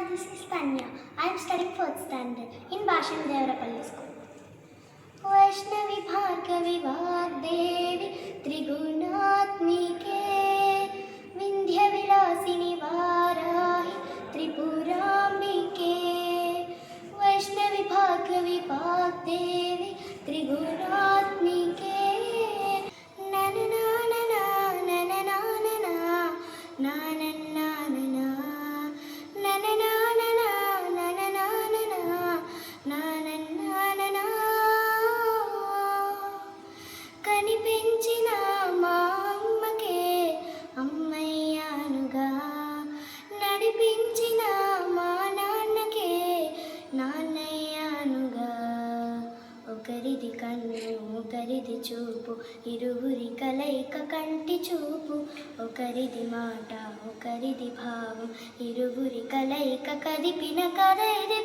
this is Tanya. I am studying 4th standard in Bhashan Devarapalli School. Vaishnavi Bhargavi Vagdevi Trigunaatmike Vindhya Vilasini Varahi Tripurambike Vaishnavi Bhargavi Vagdevi Trigunaatmike na na na na na na na na na na కనిపించిన మా అమ్మకే అమ్మయ్యానుగా నడిపించిన మా నాన్నకే నాన్నయ్యానుగా ఒకరిది కన్ను ఒకరిది చూపు ఇరువురి కలయిక కంటి చూపు ఒకరిది మాట ఒకరిది భావం ఇరువురి కలయిక కదిపిన కథ ఇది